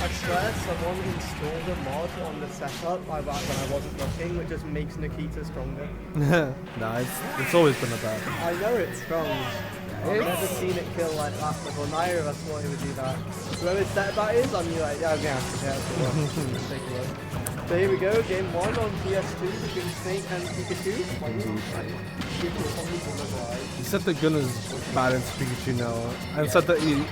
I swear someone installed a mod on the setup when I wasn't looking, which just makes Nikita stronger. Nah, it's always been like that. I know it's strong. I've never seen it kill like that before. Neither of us thought it would do that. Whoever set that is, I'm like, yeah, okay, let's take a look. So here we go, game 1 on PS2 between Snake and Pikachu. He said that Gunner's bad into Pikachu now, and said that he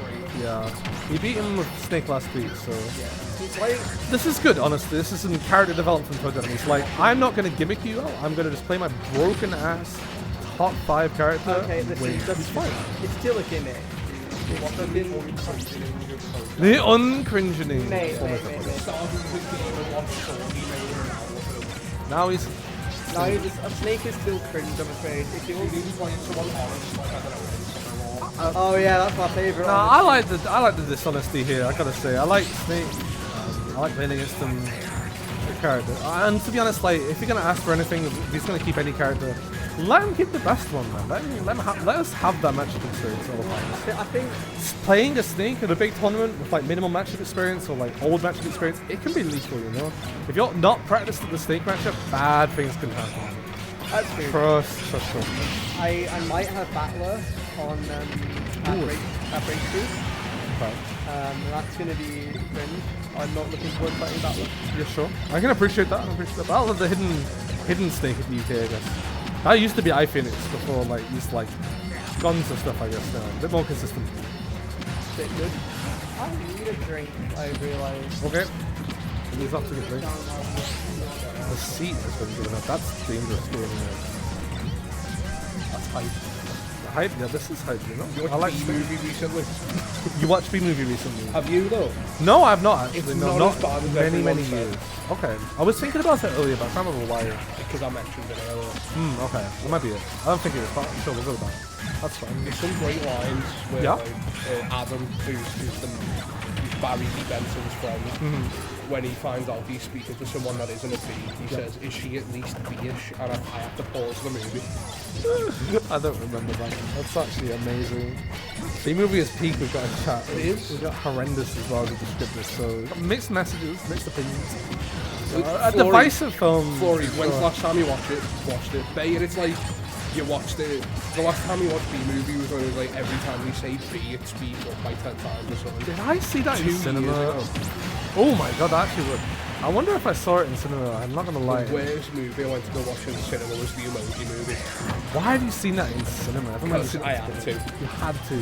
beat him with Snake last week, so... It's like... This is good, honestly. This is some character development from ToeJam. It's like, I'm not going to gimmick you out, I'm going to just play my broken ass top 5 character. Okay, that's fine. It's still a gimmick. The uncringening. Mate. Now he's... a Snake is still cringe, I'm afraid. If you oh yeah, that's my favourite. Nah, I like the dishonesty here. I gotta say, I like Snake. I like playing against him. Good character. And to be honest, like if you're gonna ask for anything, if he's gonna keep any character, let him keep the best one, man. Let us have that matchup experience all the time. I think playing a Snake in a big tournament with like minimal matchup experience or like old matchup experience, it can be lethal, you know. If you're not practiced at the Snake matchup, bad things can happen. That's true. Trust. I might have Battler on at Breakthrough. Right. That's going to be cringe. I'm not looking forward to fighting Battler. Yeah, sure. I can appreciate that. Battler, the hidden Snake in the UK, I guess. That used to be iPhoenix before, like, used like guns and stuff, I guess, now. A bit more consistent. Bit good. I need a drink, I realise. Okay. He's up to get drink. The seat has been good enough. That's dangerous going there. That's hype. The hype? Yeah, this is hype, you know? You watched B-Movie recently? You watched B-Movie recently? Have you, though? No, I've not actually. It's no, not as bad as many years. Okay. I was thinking about it earlier, but I can't remember why. Because I mentioned it earlier. Okay. That might be it. I don't think it is, but I'm sure we'll go with that. That's fine. There's some great lines where like, Adam, who's Barry Benson's friend, when he finds out he's speaking to someone that isn't a bee, he says, "Is she at least bee-ish?" And I have to pause the movie. I don't remember that. That's actually amazing. B-Movie is peak. We've got a chat. It is. We've got horrendous as well as a descriptor. So we've got mixed messages, mixed opinions. A divisive film. Flory, when's the last time you watched it? Bayer, it's like you watched it. The last time you watched B-Movie was when it was like every time we say B, it speeds up by 10 times or something. Did I see that in 2 cinema? years ago. Oh my god, that actually would. I wonder if I saw it in cinema. I'm not gonna lie. The worst movie I went to go watch in the cinema was the Emoji Movie. Why have you seen that in cinema? Because I had to. You had to.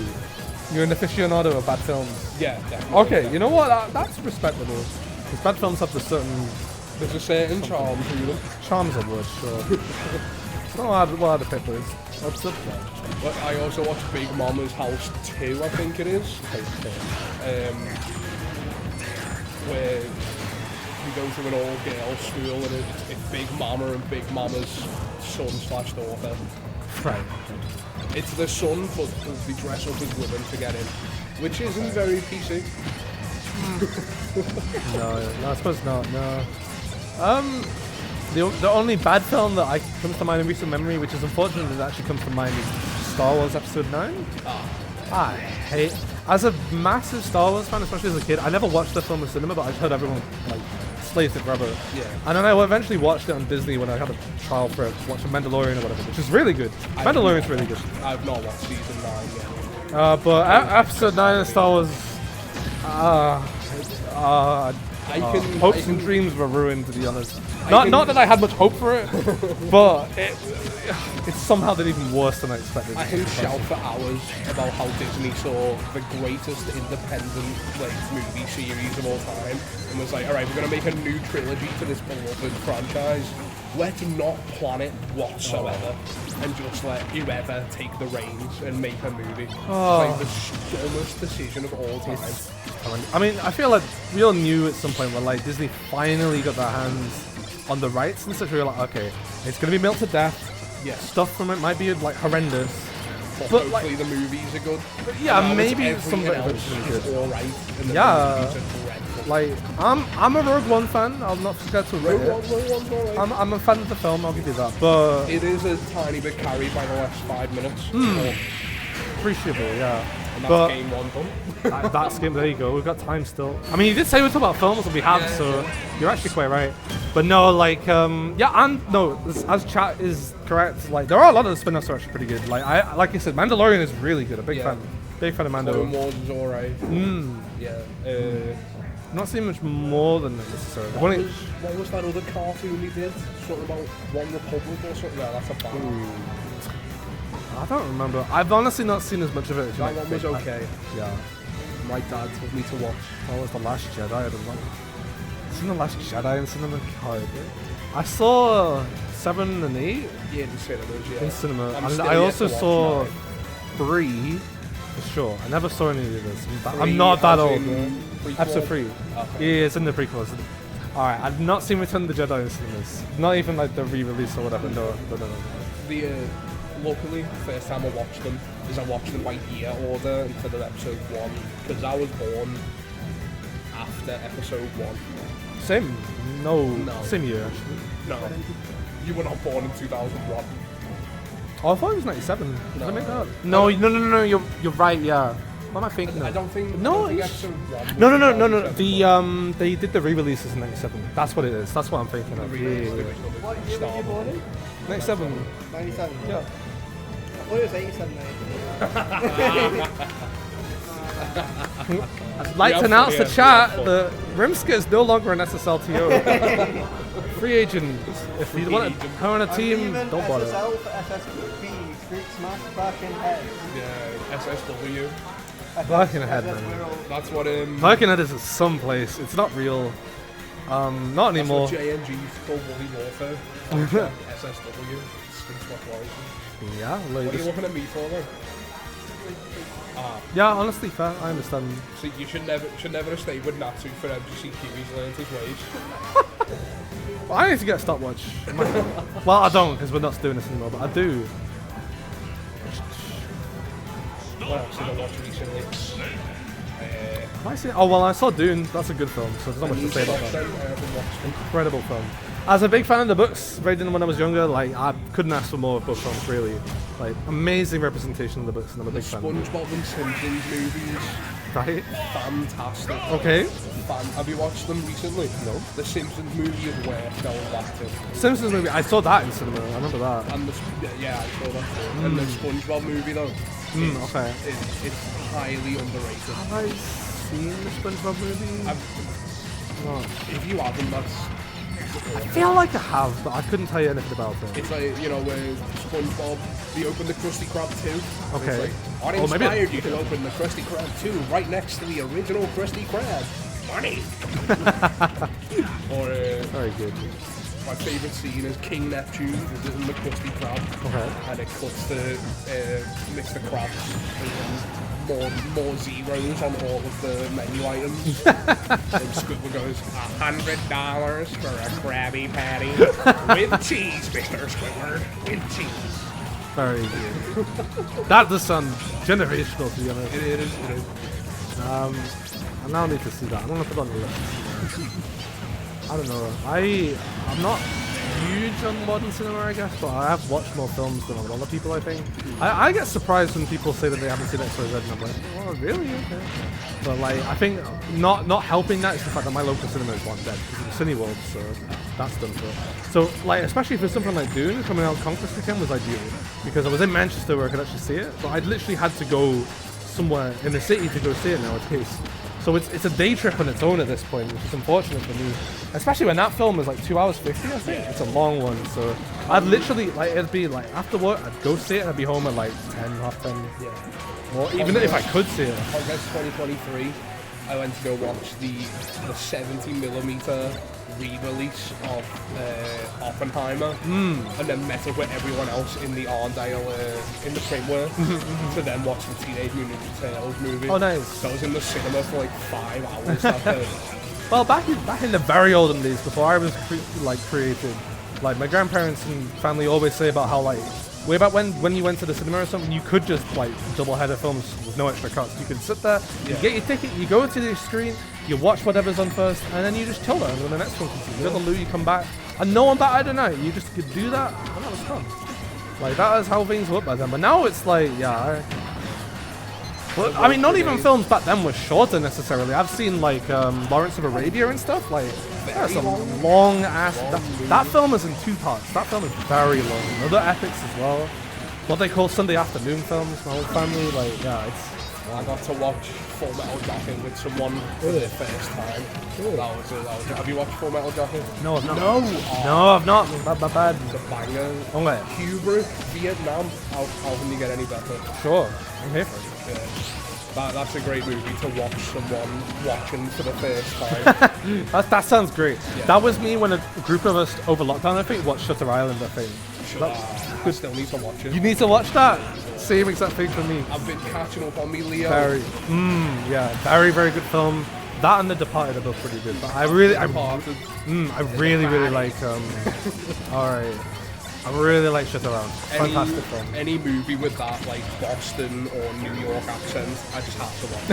You're an aficionado of bad films. Yeah, definitely. Okay, you know what? That's respectable. Because bad films have the certain... There's a certain charm to them. Charm's a word, sure. What are the peppers? What's up there? But I also watched Big Mama's House 2, I think it is. Where you go to an all-girls school and it's Big Mama and Big Mama's son/daughter. Right. It's the son, but they dress up as women to get in, which isn't very PC. No, I suppose not. No. The only bad film that comes to mind in recent memory, which is unfortunate that actually comes to mind, is Star Wars Episode 9. I hate. As a massive Star Wars fan, especially as a kid, I never watched the film in cinema, but I've heard everyone like slaves it forever. Yeah. And then I eventually watched it on Disney when I had a trial for it, watching Mandalorian or whatever, which is really good. Mandalorian's really good. I've not watched season 9 yet. But Episode 9 of Star Wars, hopes and dreams were ruined, to be honest. Not that I had much hope for it, but it somehow did even worse than I expected. I can shout for hours about how Disney saw the greatest independent movie series of all time and was like, alright, we're going to make a new trilogy to this beloved franchise. Let's not plan it whatsoever and just let whoever take the reins and make a movie. It's like the dumbest decision of all time. I mean, I feel like we all knew at some point when like Disney finally got their hands on the rights and such. We were like, okay, it's going to be milked to death. Yeah. Stuff from it might be like horrendous. But hopefully the movies are good. Yeah, maybe some of it is good. Alright. Yeah. Like, I'm a Rogue One fan. I'll not forget to rate it. I'm a fan of the film. I'll give you that. But it is a tiny bit carried by the last 5 minutes. Appreciable, yeah. And that's But game one done. that's game. There you go. We've got time still. I mean, you did say we talk about films, and we have, Yeah, so yeah. you're actually quite right. But no, like, yeah, and no, as chat is correct. Like, there are a lot of the spin-offs that are actually pretty good. Like I said, Mandalorian is really good. A big Yeah. fan of Mando. Clone Wars is alright. Yeah. I'm not seeing much more than that necessarily. What was that other cartoon he did? Something about One Republic or something? Yeah, that's a bad one. I don't remember. I've honestly not seen as much of it. As you That might one was think. okay. Yeah. My dad told me to watch. That was The Last Jedi. I didn't like. I've seen The Last Jedi in cinema. I saw 7 and 8 Yeah, in cinemas, yeah. in cinema, I'm and still I yet also to watch saw 9. 3 for sure. I never saw any of this. I'm 3 not that as old. in prequel? Episode 3. Okay. Yeah, it's in the prequels. Alright, I've not seen Return of the Jedi in cinemas. Not even like the re-release or whatever. No. Luckily, first time I watched them is I watched them by year order instead of episode 1 because I was born after episode 1. Same. No. No. Same year actually. No, you were not born in 2001. Oh, I thought it was 97. Did I No. make that up? No. You're right. Yeah. What am I thinking? I don't think. No, I don't think it's- episode 1. was No. 2007. The they did the re-releases in '97. That's what it is. That's what I'm thinking The of. re-release, Yeah. the original What year were Star you born Wars. in? '97. 97. Yeah. I thought it was 87, mate. I'd like to announce the chat that Rimska is no longer an SSLTO. Free agent. If you want to her on a I'm team, leaving don't bother. SSL for SSB. Street smash back in head. Yeah, SSW. Back in head, SS man. World. That's what Birkenhead is someplace. It's not real. Not That's anymore. what JNG's called Woolly Warfare. SSW. Street Smash Wars. Yeah, What are you like, looking at me for then? yeah. Honestly, fair. I understand. See, you should never have stayed with Natsu for MGC Kiwi's learned his ways. Well, I need to get a stopwatch. Well, I don't because we're not doing this anymore, but I do. What else did I watch recently? Have I seen? Oh well, I saw Dune. That's a good film, so there's not much to say about that. I haven't watched them. Incredible film. As a big fan of the books, read them when I was younger. Like I couldn't ask for more of both films. Really, like amazing representation of the books, and I'm a big fan. SpongeBob and Simpsons movies, Right? fantastic. Okay. Have you watched them recently? No. The Simpsons movie is worth going back to. Simpsons movie. I saw that in cinema. I remember that. And yeah, I saw that too. And the SpongeBob movie though, Okay. it's highly underrated. Have I seen the SpongeBob movie? No. If you haven't, that's. I feel like I have, but I couldn't tell you anything about it. It's like, you know, where SpongeBob, they opened the Krusty Krab 2. Okay. It's like, I Oh, maybe- inspired you to open the Krusty Krab 2 right next to the original Krusty Krab. Money! Or Very good. my favourite scene is King Neptune visiting the Krusty Krab. Okay. And it cuts to Mr. Krabs and more zeros on all of the menu items. And Squidward goes, $100 for a Krabby Patty with cheese, Mr. Squidward, with cheese. Very good. That does sound generational, to be honest. It is. I now need to see that. I'm gonna put it on the list. I don't know. I'm not huge on modern cinema, I guess, but I have watched more films than a lot of people, I think. I get surprised when people say that they haven't seen XYZ, and I'm like, oh, really? Okay. But like, I think not helping that is the fact that my local cinema is one dead because of the Cineworld, so that's done for it. So like, especially for something like Dune coming out Conquest weekend was ideal because I was in Manchester where I could actually see it, but I literally had to go somewhere in the city to go see it nowadays. So it's a day trip on its own at this point, which is unfortunate for me. Especially when that film is like 2 hours 50, I think. It's a long one, so I'd literally, like, it'd be like, after work, I'd go see it and I'd be home at like 10, half 10. Yeah. Or even if I could see it. August 2023, I went to go watch the 70mm re-release of Oppenheimer, and then met up with everyone else in the Arndale, in the framework, to then watch the Teenage Mutant Ninja Turtles movie. Oh, nice. So I was in the cinema for like 5 hours that day. Well, back in the very olden days, before I was created, like my grandparents and family always say about how like way back when you went to the cinema or something, you could just like double header films with no extra cuts. You could sit there, you get your ticket, you go to the screen, you watch whatever's on first, and then you just chill there when the next one comes. You got the loot, you come back, and no one batted an eye. You just could do that, and that was fun. Like that is how things were back then. But now it's like, yeah, Well, I mean, not even films back then were shorter necessarily. I've seen like Lawrence of Arabia and stuff. Like, that's a long ass. That film is in 2 parts. That film is very long. Other epics as well. What they call Sunday afternoon films. My whole family, like, yeah, it's. I got to watch Full Metal Jacket with someone for the first time. That was it. Have you watched Full Metal Jacket? No, I've not. No, No, I've not. Bad. It's a banger. Okay. Cuba, Vietnam. How can you get any better? Sure. I'm here for it. Yeah. That's a great movie to watch someone watching for the first time. That sounds great. Yeah. That was me when a group of us over lockdown, I think, watched Shutter Island, I think. I still need to watch it. You need to watch that. Same exact thing for me. I've been catching up on me, Leo. Yeah, very, very good film. That and The Departed are both pretty good. But I really like. All right. I really like Shutter Island. Fantastic film. Any movie with that, like Boston or New York accent, I just have to watch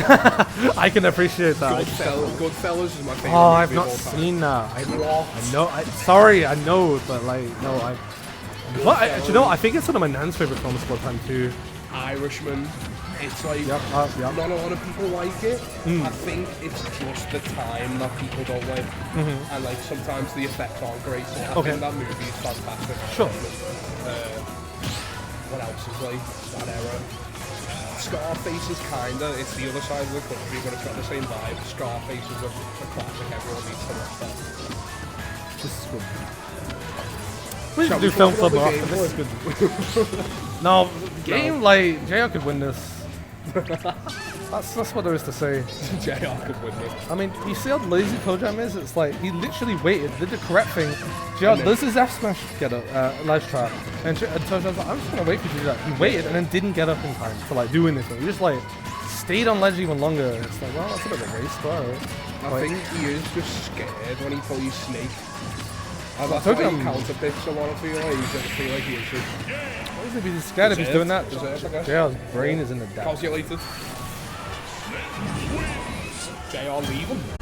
it. I can appreciate that. Goodfellas is my favorite. Oh, I've movie not of all time. seen that. What? I know. Sorry, I know, but like, no, I. Well, you know, I think it's one of my nan's favorite films of all time too. Irishman. It's like Yep. not a lot of people like it. I think it's just the time that people don't like, and like sometimes the effects aren't great. So I think that movie is fantastic. Sure. What else is like that era? Scarface is it's the other side of the country, but it's got the same vibe. Scarface is a classic. Everyone needs to watch that. This is good. We should do film club more often. This is good. No, game like JR could win this. That's what there is to say. JR could win this. I mean, you see how lazy ToeJam is? It's like he literally waited, did the correct thing. JR does his F smash get up, live trap, and ToeJam's like, I'm just gonna wait for you to do that. He waited and then didn't get up in time to like do anything. He just like stayed on ledge even longer. It's like, well, that's a bit of a waste, but alright. I think he is just scared when he plays Snake. That's why he counterpicks a lot. I feel like he is just. Why is he scared if he's doing that? JR's brain is in the depths. Calculated. JR leave him.